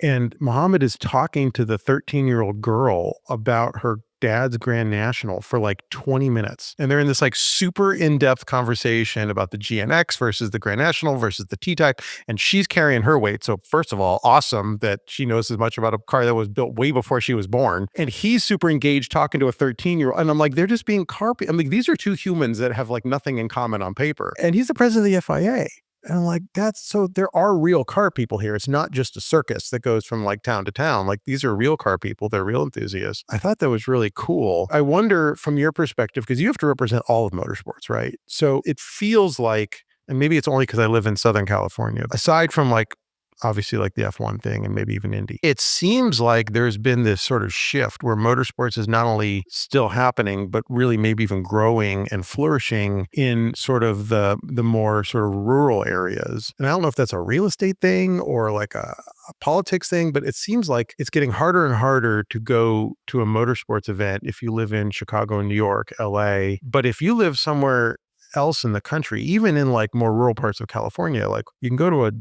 And Muhammad is talking to the 13-year-old girl about her dad's Grand National for like 20 minutes. And they're in this like super in-depth conversation about the GNX versus the Grand National versus the T-Type. And she's carrying her weight. So first of all, awesome that she knows as much about a car that was built way before she was born. And he's super engaged talking to a 13-year-old. And I'm like, they're just being I'm like, these are two humans that have like nothing in common on paper. And he's the president of the FIA. And I'm like, so there are real car people here. It's not just a circus that goes from like town to town. Like these are real car people. They're real enthusiasts. I thought that was really cool. I wonder from your perspective, because you have to represent all of motorsports, right? So it feels like, and maybe it's only because I live in Southern California, aside from like obviously like the F1 thing and maybe even Indy. It seems like there's been this sort of shift where motorsports is not only still happening, but really maybe even growing and flourishing in sort of the more sort of rural areas. And I don't know if that's a real estate thing or like a politics thing, but it seems like it's getting harder and harder to go to a motorsports event if you live in Chicago, New York, LA. But if you live somewhere else in the country, even in like more rural parts of California, like you can go to a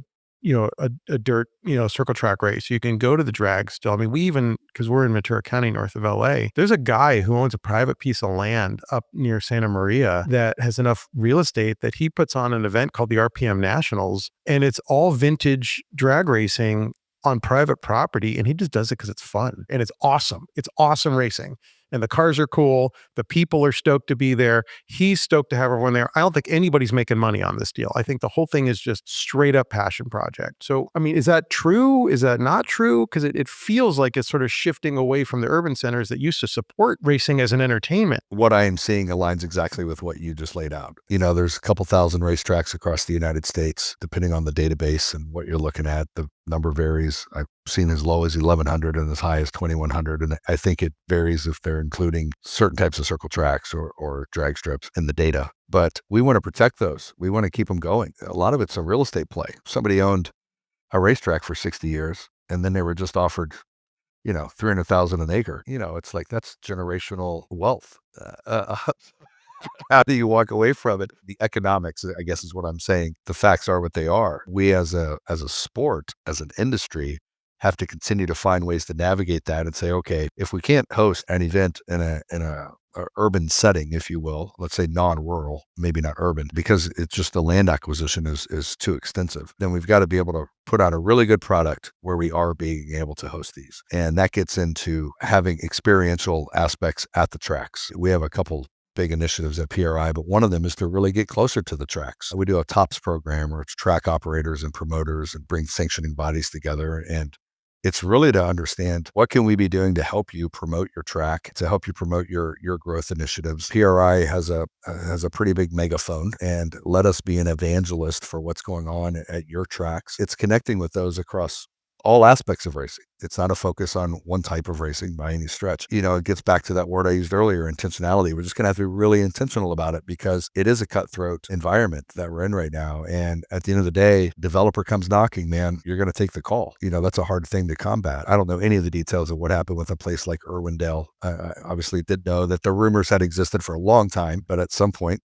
dirt, circle track race. You can go to the drag still. I mean, we even, because we're in Ventura County, north of LA, there's a guy who owns a private piece of land up near Santa Maria that has enough real estate that he puts on an event called the RPM Nationals. And it's all vintage drag racing on private property. And he just does it because it's fun and it's awesome. It's awesome racing. And the cars are cool. The people are stoked to be there. He's stoked to have everyone there. I don't think anybody's making money on this deal. I think the whole thing is just straight up passion project. So, I mean, is that true? Is that not true? Because it feels like it's sort of shifting away from the urban centers that used to support racing as an entertainment. What I am seeing aligns exactly with what you just laid out. There's a couple thousand racetracks across the United States, depending on the database and what you're looking at. The number varies. I've seen as low as 1,100 and as high as 2,100. And I think it varies if they're including certain types of circle tracks or drag strips in the data. But we want to protect those. We want to keep them going. A lot of it's a real estate play. Somebody owned a racetrack for 60 years and then they were just offered, 300,000 an acre. It's like that's generational wealth. How do you walk away from it? The economics, I guess, is what I'm saying. The facts are what they are. We as a sport, as an industry, have to continue to find ways to navigate that and say, okay, if we can't host an event in a urban setting, if you will, let's say non-rural, maybe not urban, because it's just the land acquisition is too extensive, then we've got to be able to put out a really good product where we are being able to host these. And that gets into having experiential aspects at the tracks. We have a couple big initiatives at PRI, but one of them is to really get closer to the tracks. We do a TOPS program where it's track operators and promoters and bring sanctioning bodies together. And it's really to understand what can we be doing to help you promote your track, to help you promote your growth initiatives. PRI has a pretty big megaphone, and let us be an evangelist for what's going on at your tracks. It's connecting with those across all aspects of racing. It's not a focus on one type of racing by any stretch. It gets back to that word I used earlier, intentionality. We're just going to have to be really intentional about it because it is a cutthroat environment that we're in right now. And at the end of the day, developer comes knocking, man, you're going to take the call. That's a hard thing to combat. I don't know any of the details of what happened with a place like Irwindale. I obviously did know that the rumors had existed for a long time, but at some point,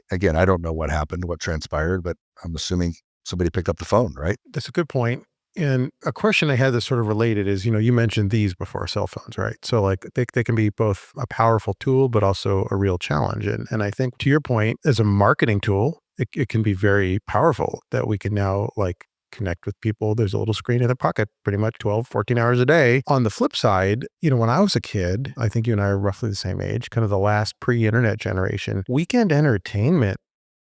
again, I don't know what happened, what transpired, but I'm assuming somebody picked up the phone, right? That's a good point. And a question I had that's sort of related is, you mentioned these before, cell phones, right? So like they can be both a powerful tool, but also a real challenge. And I think to your point, as a marketing tool, it can be very powerful that we can now like connect with people. There's a little screen in the pocket, pretty much 12, 14 hours a day. On the flip side, when I was a kid, I think you and I are roughly the same age, kind of the last pre-internet generation, weekend entertainment,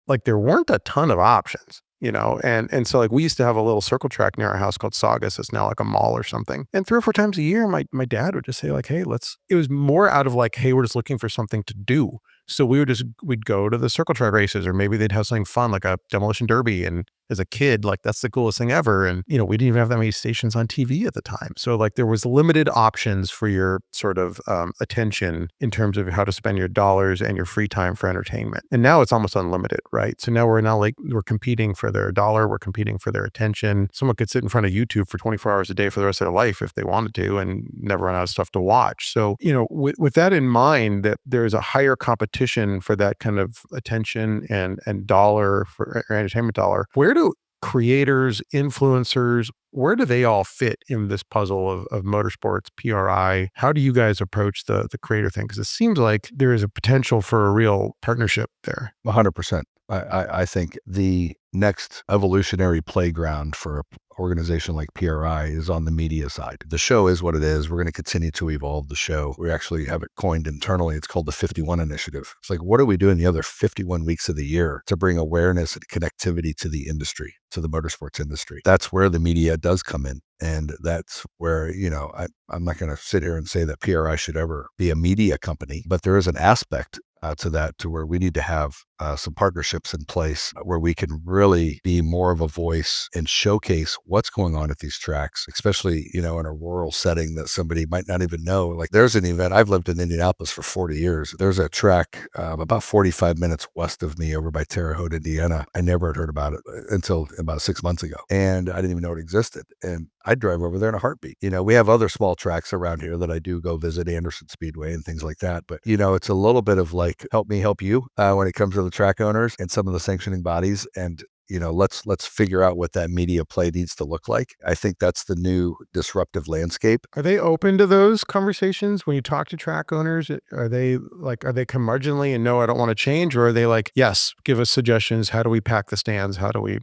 like there weren't a ton of options, and so like we used to have a little circle track near our house called Saugus. It's now like a mall or something. And 3 or 4 times a year, my dad would just say like, "Hey, let's." It was more out of like, "Hey, we're just looking for something to do." So we'd go to the circle track races, or maybe they'd have something fun like a demolition derby. And as a kid, like that's the coolest thing ever. And we didn't even have that many stations on TV at the time, so like there was limited options for your sort of attention in terms of how to spend your dollars and your free time for entertainment. And now it's almost unlimited, right? So now we're competing for their dollar, we're competing for their attention. Someone could sit in front of YouTube for 24 hours a day for the rest of their life if they wanted to, and never run out of stuff to watch. So with that in mind, that there's a higher competition for that kind of attention and dollar for or entertainment dollar. Where do creators, influencers, where do they all fit in this puzzle of motorsports, PRI? How do you guys approach the creator thing? Because it seems like there is a potential for a real partnership there. 100%. I think the next evolutionary playground for an organization like PRI is on the media side. The show is what it is. We're going to continue to evolve the show. We actually have it coined internally. It's called the 51 Initiative. It's like, what are we doing the other 51 weeks of the year to bring awareness and connectivity to the industry, to the motorsports industry? That's where the media does come in. And that's where, I'm not going to sit here and say that PRI should ever be a media company, but there is an aspect to that, to where we need to have some partnerships in place where we can really be more of a voice and showcase what's going on at these tracks, especially, in a rural setting that somebody might not even know. Like there's an event, I've lived in Indianapolis for 40 years. There's a track about 45 minutes west of me over by Terre Haute, Indiana. I never had heard about it until about 6 months ago. And I didn't even know it existed. And I'd drive over there in a heartbeat. We have other small tracks around here that I do go visit, Anderson Speedway and things like that. But, it's a little bit of like, help me help you when it comes to the track owners and some of the sanctioning bodies. And let's figure out what that media play needs to look like. I think that's the new disruptive landscape. Are they open to those conversations when you talk to track owners? Are they curmudgeonly and no, I don't want to change? Or are they like, yes, give us suggestions. How do we pack the stands? How do we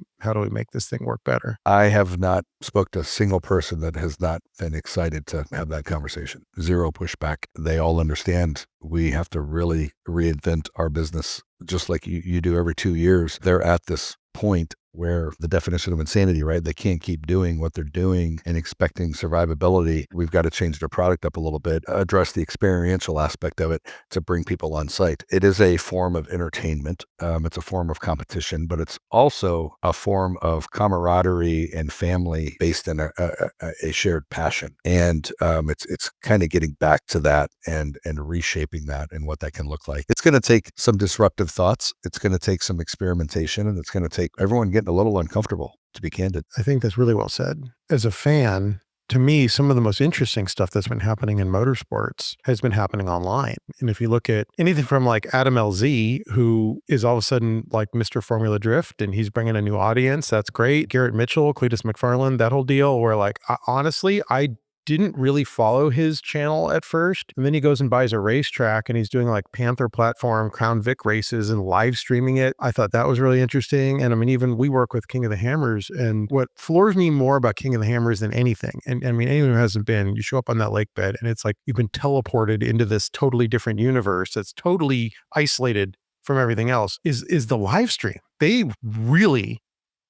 make this thing work better? I have not spoke to a single person that has not been excited to have that conversation. Zero pushback. They all understand we have to really reinvent our business just like you do every 2 years. They're at this point where the definition of insanity, right? They can't keep doing what they're doing and expecting survivability. We've got to change their product up a little bit, address the experiential aspect of it to bring people on site. It is a form of entertainment. It's a form of competition, but it's also a form of camaraderie and family based in a shared passion. And it's kind of getting back to that and reshaping that and what that can look like. It's going to take some disruptive thoughts. It's going to take some experimentation, and it's going to take everyone getting a little uncomfortable, to be candid. I think that's really well said. As a fan, to me, some of the most interesting stuff that's been happening in motorsports has been happening online. And if you look at anything from like Adam LZ, who is all of a sudden like Mr. Formula Drift, and he's bringing a new audience, that's great. Garrett Mitchell, Cletus McFarland, that whole deal where like, honestly, I didn't really follow his channel at first. And then he goes and buys a racetrack and he's doing like Panther platform, Crown Vic races and live streaming it. I thought that was really interesting. And I mean, even we work with King of the Hammers, and what floors me more about King of the Hammers than anything, and I mean, anyone who hasn't been, you show up on that lake bed and it's like you've been teleported into this totally different universe that's totally isolated from everything else, is the live stream. They really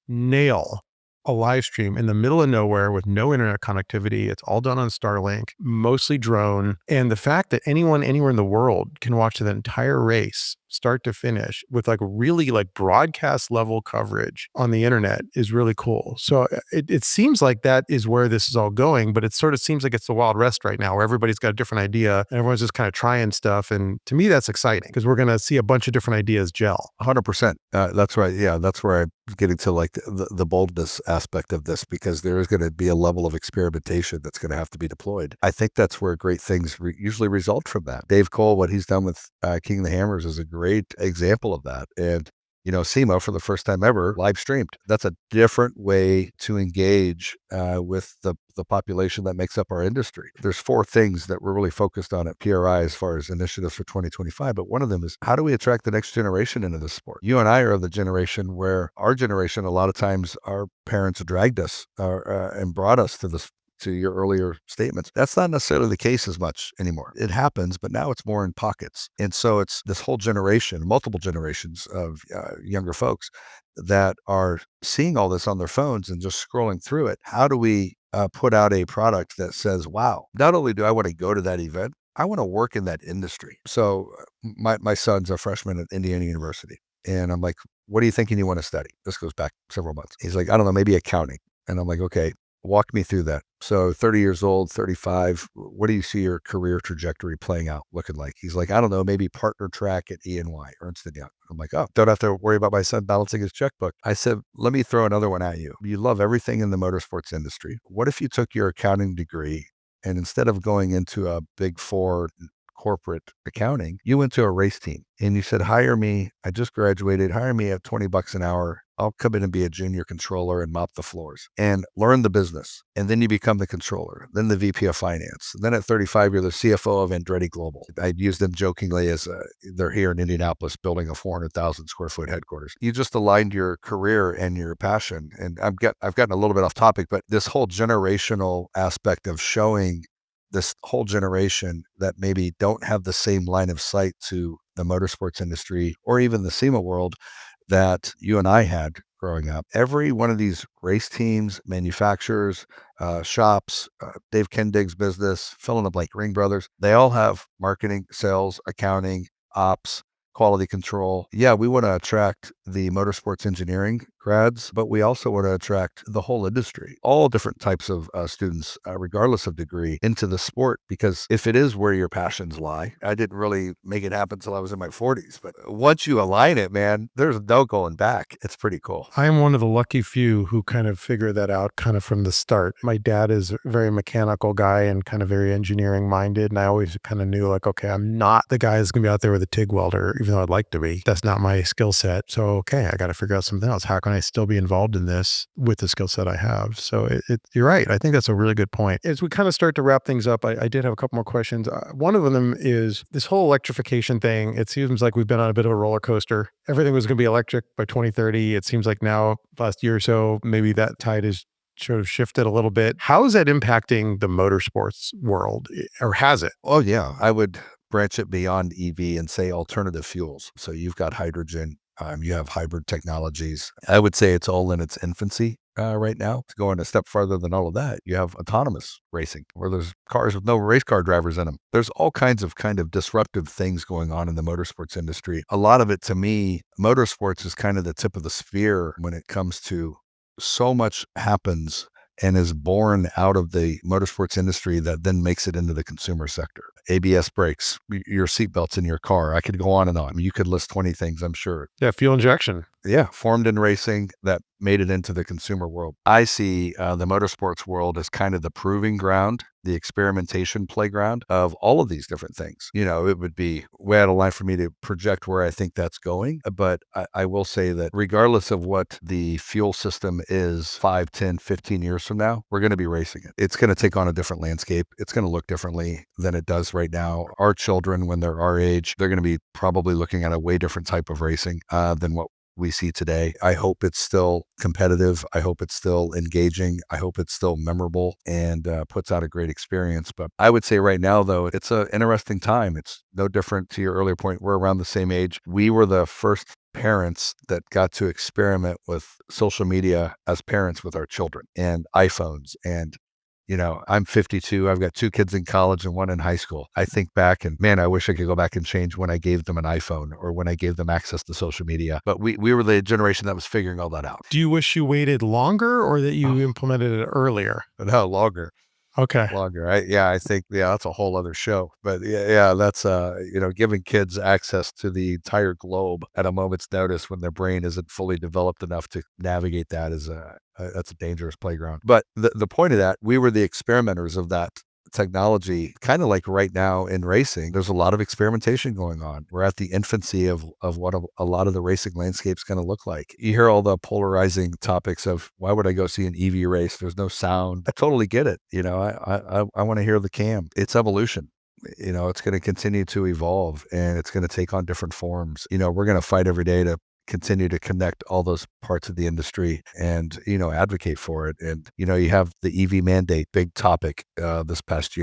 nail a live stream in the middle of nowhere with no internet connectivity. It's all done on Starlink, mostly drone. And the fact that anyone anywhere in the world can watch the entire race start to finish with like really like broadcast level coverage on the internet is really cool. So it seems like that is where this is all going, but it sort of seems like it's the Wild West right now where everybody's got a different idea and everyone's just kind of trying stuff. And to me, that's exciting because we're going to see a bunch of different ideas gel. 100%. That's right. Yeah, that's where I'm getting to like the boldness aspect of this, because there is going to be a level of experimentation that's going to have to be deployed. I think that's where great things usually result from that. Dave Cole, what he's done with King of the Hammers is a great example of that. And SEMA for the first time ever live streamed. That's a different way to engage with the population that makes up our industry. There's 4 things that we're really focused on at PRI as far as initiatives for 2025. But one of them is, how do we attract the next generation into this sport? You and I are the generation where our generation, a lot of times our parents dragged us and brought us to this, to your earlier statements. That's not necessarily the case as much anymore. It happens, but now it's more in pockets. And so it's this whole generation, multiple generations of younger folks that are seeing all this on their phones and just scrolling through it. How do we put out a product that says, wow, not only do I want to go to that event, I want to work in that industry. So my son's a freshman at Indiana University. And I'm like, what are you thinking you want to study? This goes back several months. He's like, I don't know, maybe accounting. And I'm like, okay, walk me through that. So 30 years old, 35, what do you see your career trajectory playing out looking like? He's like, I don't know, maybe partner track at E&Y, Ernst & Young. I'm like, oh, don't have to worry about my son balancing his checkbook. I said, let me throw another one at you. You love everything in the motorsports industry. What if you took your accounting degree and instead of going into a big 4 corporate accounting, you went to a race team and you said, hire me. I just graduated. Hire me at $20 an hour. I'll come in and be a junior controller and mop the floors and learn the business. And then you become the controller, then the VP of finance. Then at 35, you're the CFO of Andretti Global. I use them jokingly as they're here in Indianapolis building a 400,000 square foot headquarters. You just aligned your career and your passion. And I've gotten a little bit off topic, but this whole generational aspect of showing this whole generation that maybe don't have the same line of sight to the motorsports industry or even the SEMA world that you and I had growing up. Every one of these race teams, manufacturers, shops, Dave Kendig's business, fill in the blank, Ring Brothers, they all have marketing, sales, accounting, ops, quality control. Yeah, we want to attract the motorsports engineering grads, but we also want to attract the whole industry, all different types of students, regardless of degree, into the sport. Because if it is where your passions lie, I didn't really make it happen until I was in my 40s. But once you align it, man, there's no going back. It's pretty cool. I am one of the lucky few who kind of figure that out kind of from the start. My dad is a very mechanical guy and kind of very engineering minded. And I always kind of knew like, okay, I'm not the guy that's going to be out there with a TIG welder, even though I'd like to be. That's not my skill set. So, okay, I got to figure out something else. How can I still be involved in this with the skill set I have? So you're right. I think that's a really good point. As we kind of start to wrap things up, I did have a couple more questions. One of them is this whole electrification thing. It seems like we've been on a bit of a roller coaster. Everything was going to be electric by 2030. It seems like now, last year or so, maybe that tide is sort of shifted a little bit. How is that impacting the motorsports world, or has it? Oh, yeah. I would branch it beyond EV and say alternative fuels. So you've got hydrogen, you have hybrid technologies. I would say it's all in its infancy right now. To go a step farther than all of that, you have autonomous racing where there's cars with no race car drivers in them. There's all kinds of kind of disruptive things going on in the motorsports industry. A lot of it, to me, motorsports is kind of the tip of the spear when it comes to so much happens and is born out of the motorsports industry that then makes it into the consumer sector. ABS brakes, your seatbelts in your car. I could go on and on. You could list 20 things, I'm sure. Yeah, fuel injection. Yeah, formed in racing that made it into the consumer world. I see the motorsports world as kind of the proving ground, the experimentation playground of all of these different things. It would be way out of line for me to project where I think that's going. But I will say that regardless of what the fuel system is 5, 10, 15 years from now, we're going to be racing it. It's going to take on a different landscape. It's going to look differently than it does right now. Our children, when they're our age, they're going to be probably looking at a way different type of racing than what we see today. I hope it's still competitive. I hope it's still engaging. I hope it's still memorable and puts out a great experience. But I would say right now, though, it's an interesting time. It's no different to your earlier point. We're around the same age. We were the first parents that got to experiment with social media as parents with our children and iPhones and I'm 52. I've got 2 kids in college and 1 in high school. I think back and man, I wish I could go back and change when I gave them an iPhone or when I gave them access to social media. But we were the generation that was figuring all that out. Do you wish you waited longer or that you implemented it earlier? No, longer. Okay. Longer. I think, yeah, that's a whole other show. But yeah, that's, giving kids access to the entire globe at a moment's notice when their brain isn't fully developed enough to navigate that is that's a dangerous playground. But the point of that, we were the experimenters of that technology, kind of like right now in racing, there's a lot of experimentation going on. We're at the infancy of what a lot of the racing landscape's going to look like. You hear all the polarizing topics of why would I go see an EV race? There's no sound. I totally get it. I want to hear the cam. It's evolution. It's going to continue to evolve and it's going to take on different forms. We're going to fight every day to continue to connect all those parts of the industry and, advocate for it. And, you have the EV mandate, big topic this past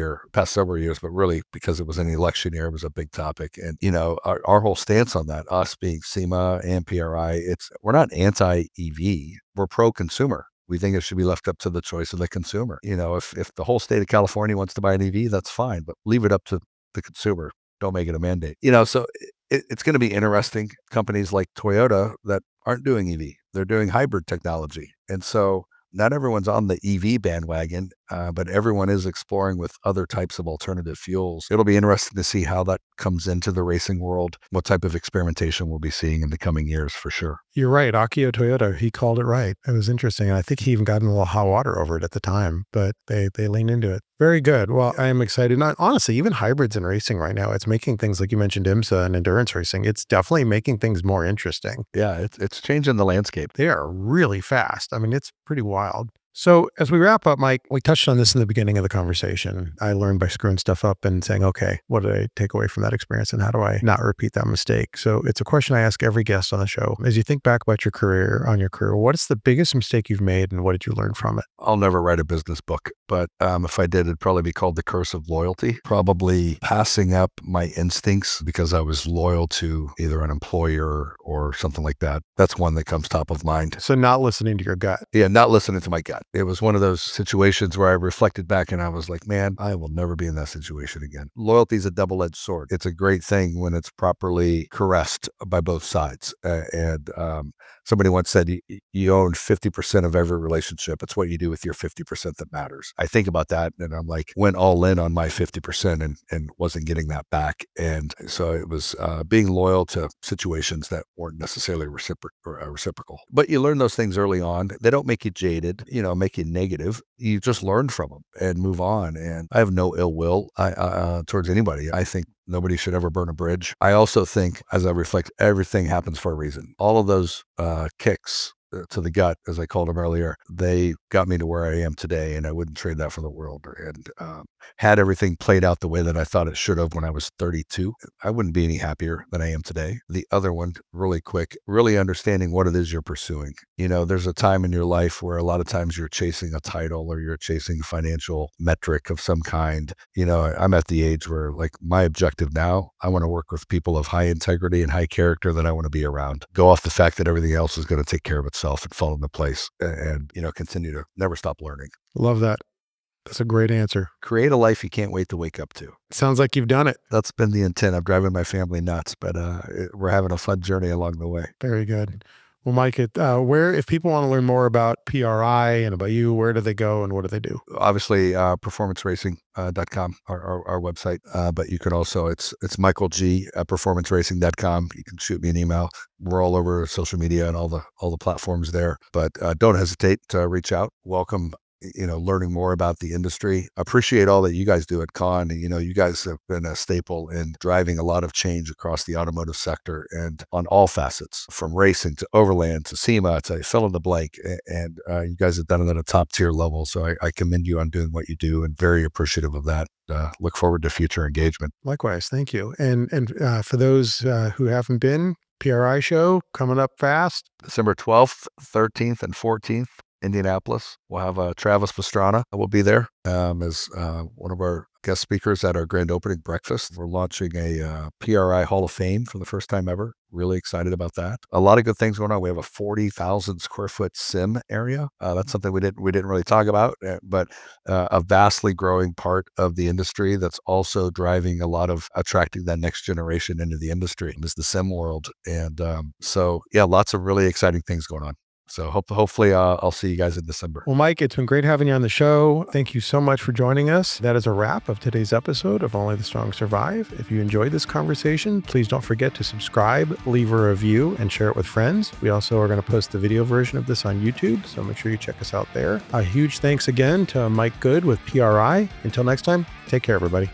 several years, but really because it was an election year, it was a big topic. And, our whole stance on that, us being SEMA and PRI, we're not anti-EV, we're pro-consumer. We think it should be left up to the choice of the consumer. If the whole state of California wants to buy an EV, that's fine, but leave it up to the consumer. Don't make it a mandate. So it's going to be interesting. Companies like Toyota that aren't doing EV, they're doing hybrid technology. And so not everyone's on the EV bandwagon, but everyone is exploring with other types of alternative fuels. It'll be interesting to see how that comes into the racing world, what type of experimentation we'll be seeing in the coming years for sure. You're right. Akio Toyota, he called it right. It was interesting. And I think he even got in a little hot water over it at the time, but they leaned into it. Very good. Well, I am excited. Not honestly, even hybrids in racing right now, it's making things like you mentioned IMSA and endurance racing. It's definitely making things more interesting. Yeah, it's changing the landscape. They are really fast. I mean, it's pretty wild. So as we wrap up, Mike, we touched on this in the beginning of the conversation. I learned by screwing stuff up and saying, okay, what did I take away from that experience and how do I not repeat that mistake? So it's a question I ask every guest on the show. As you think back about your career, what is the biggest mistake you've made and what did you learn from it? I'll never write a business book, but if I did, it'd probably be called The Curse of Loyalty. Probably passing up my instincts because I was loyal to either an employer or something like that. That's one that comes top of mind. So not listening to your gut. Yeah, not listening to my gut. It was one of those situations where I reflected back and I was like, man, I will never be in that situation again. Loyalty is a double-edged sword. It's a great thing when it's properly caressed by both sides. Somebody once said, you own 50% of every relationship. It's what you do with your 50% that matters. I think about that and I'm like, went all in on my 50% and wasn't getting that back. And so it was being loyal to situations that weren't necessarily reciprocal. But you learn those things early on. They don't make you jaded, make you negative. You just learn from them and move on. And I have no ill will towards anybody. I think nobody should ever burn a bridge. I also think, as I reflect, everything happens for a reason. All of those kicks to the gut, as I called them earlier, they got me to where I am today, and I wouldn't trade that for the world. And had everything played out the way that I thought it should have when I was 32, I wouldn't be any happier than I am today. The other one, really quick, really understanding what it is you're pursuing. There's a time in your life where a lot of times you're chasing a title or you're chasing a financial metric of some kind. I'm at the age where, like, my objective now, I want to work with people of high integrity and high character that I want to be around. Go off the fact that everything else is going to take care of itself and fall into place and continue to never stop learning. Love that. That's a great answer. Create a life you can't wait to wake up to. Sounds like you've done it. That's been the intent. I'm driving my family nuts, but we're having a fun journey along the way. Very good. Well, Mike, if people want to learn more about PRI and about you, where do they go and what do they do? Obviously, performanceracing.com, our website. But you can also, it's Michael G at performanceracing.com. You can shoot me an email. We're all over social media and all the platforms there. But don't hesitate to reach out. Welcome learning more about the industry. Appreciate all that you guys do at Kahn. You guys have been a staple in driving a lot of change across the automotive sector and on all facets, from racing to overland to SEMA to fill in the blank. And you guys have done it at a top tier level. So I commend you on doing what you do and very appreciative of that. Look forward to future engagement. Likewise. Thank you. And for those who haven't been, PRI Show coming up fast. December 12th, 13th, and 14th. Indianapolis. We'll have Travis Pastrana will be there as one of our guest speakers at our grand opening breakfast. We're launching a PRI Hall of Fame for the first time ever. Really excited about that. A lot of good things going on. We have a 40,000 square foot sim area. That's something we didn't really talk about, but a vastly growing part of the industry that's also driving a lot of attracting that next generation into the industry is the sim world. And so, yeah, lots of really exciting things going on. So hopefully I'll see you guys in December. Well, Mike, it's been great having you on the show. Thank you so much for joining us. That is a wrap of today's episode of Only the Strong Survive. If you enjoyed this conversation, please don't forget to subscribe, leave a review, and share it with friends. We also are going to post the video version of this on YouTube, so make sure you check us out there. A huge thanks again to Mike Good with PRI. Until next time, take care, everybody.